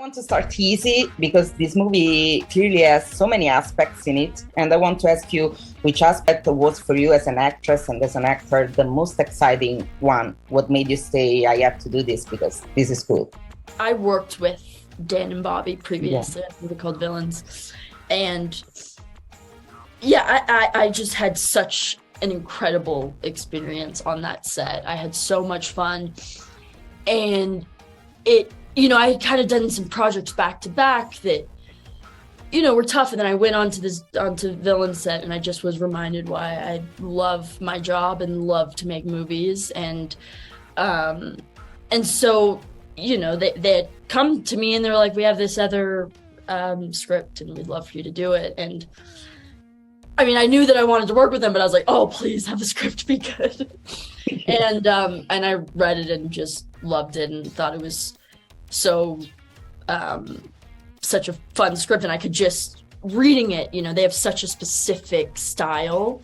want to start easy because this movie clearly has so many aspects in it. And I want to ask you which aspect was for you as an actress and as an actor the most exciting one? What made you say, I have to do this because this is cool? I worked with Dan and Bobby previously. I think they're called Villains. And yeah, I just had such an incredible experience on that set. I had so much fun. And I had kind of done some projects back to back that, were tough. And then I went onto Villain set, and I just was reminded why I love my job and love to make movies. And so, they had come to me and they were like, we have this other script and we'd love for you to do it. And I mean, I knew that I wanted to work with them, but I was like, oh, please have the script be good. And I read it and just loved it and thought it was so such a fun script. And I could just reading it, they have such a specific style,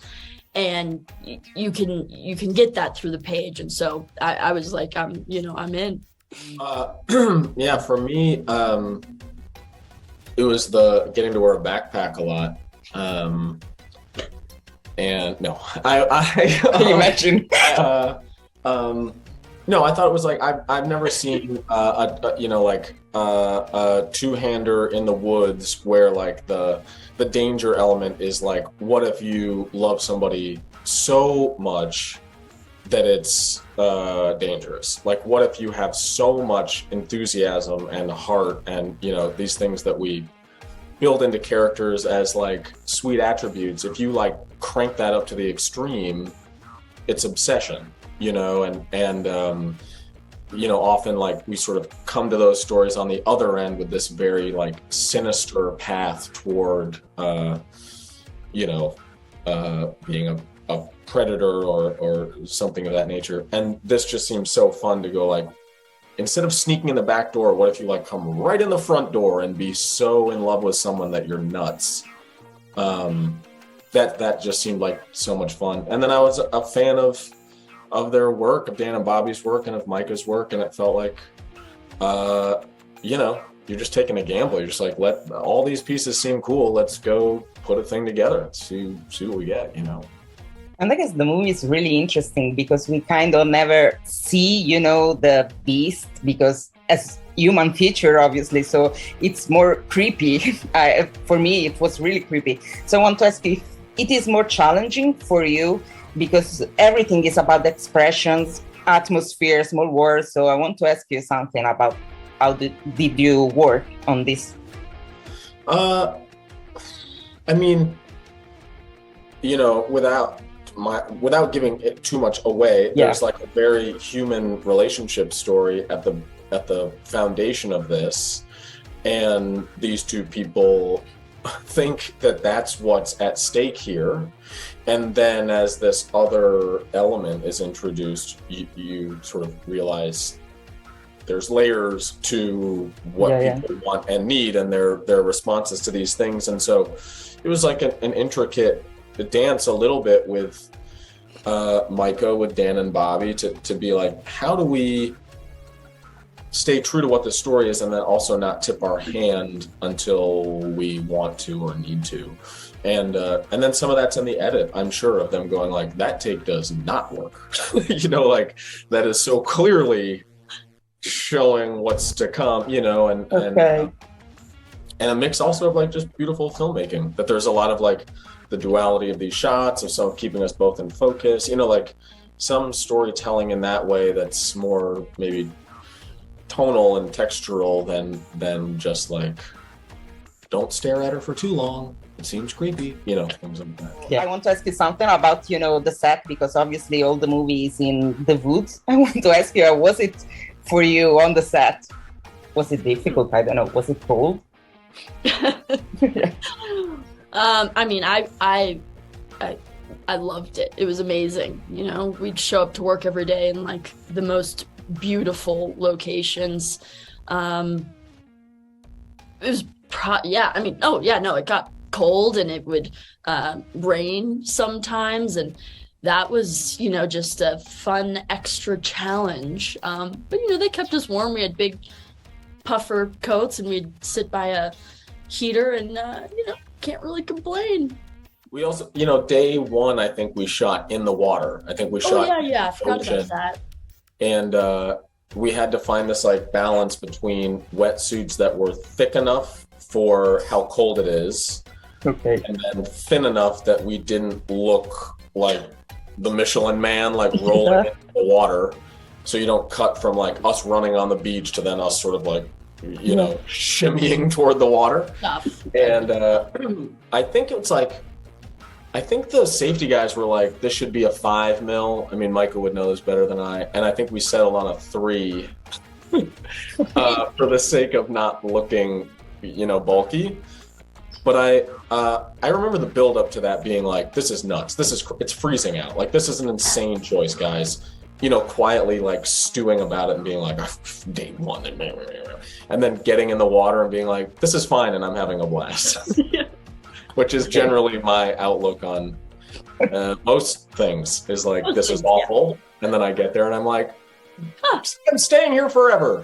and you can get that through the page. And so I was like, I'm in. Yeah, for me, it was the getting to wear a backpack a lot. And no, Can you imagine? No, I thought it was like I've never seen a two-hander in the woods where like the danger element is like, what if you love somebody so much that it's dangerous? Like, what if you have so much enthusiasm and heart and these things that we build into characters as like sweet attributes, if you like crank that up to the extreme, it's obsession, and often like we sort of come to those stories on the other end with this very like sinister path toward being a predator or something of that nature. And this just seems so fun to go like, instead of sneaking in the back door, what if you like come right in the front door and be so in love with someone that you're nuts? That just seemed like so much fun. And then I was a fan of their work, of Dan and Bobby's work and of Maika's work. And it felt like, you're just taking a gamble. You're just like, let all these pieces seem cool. Let's go put a thing together. See what we get, And I guess the movie is really interesting because we kind of never see, the beast, because as human feature, obviously, so it's more creepy. For me, it was really creepy. So I want to ask you if it is more challenging for you because everything is about expressions, atmospheres, more words. So I want to ask you something about how did you work on this? I mean, without giving it too much away, there's like a very human relationship story at the foundation of this, and these two people think that that's what's at stake here. And then as this other element is introduced, you sort of realize there's layers to what people want and need and their responses to these things. And so it was like an intricate dance a little bit with Maika, with Dan and Bobby, to be like, how do we stay true to what the story is and then also not tip our hand until we want to or need to. And then some of that's in the edit, I'm sure, of them going like, that take does not work. Like that is so clearly showing what's to come, and a mix also of like just beautiful filmmaking, that there's a lot of like the duality of these shots, of some keeping us both in focus, like some storytelling in that way that's more maybe tonal and textural than just like, don't stare at her for too long, it seems creepy, things like that. I want to ask you something about the set, because obviously all the movie is in the woods. I want to ask you, was it for you on the set? Was it difficult? I don't know, was it cold? I mean, I loved it. It was amazing. We'd show up to work every day in like the most beautiful locations. It was it got cold and it would rain sometimes, and that was just a fun extra challenge. But they kept us warm. We had big puffer coats, and we'd sit by a heater, and can't really complain. We also, day one, I think we shot in the water. I think we shot. Oh yeah, I forgot about that. And we had to find this like balance between wetsuits that were thick enough for how cold it is, okay, and then thin enough that we didn't look like the Michelin Man, like rolling into the water. So you don't cut from like us running on the beach to then us sort of like, shimmying toward the water. Stuff. And I think the safety guys were like, this should be a 5 mil. I mean, Maika would know this better than I. And I think we settled on a 3 for the sake of not looking, bulky. But I remember the build up to that being like, this is nuts. It's freezing out. Like, this is an insane choice, guys. Quietly like stewing about it and being like, day one, and then getting in the water and being like, this is fine, and I'm having a blast. Which is generally my outlook on most things, is like, this is awful. And then I get there and I'm like, I'm staying here forever.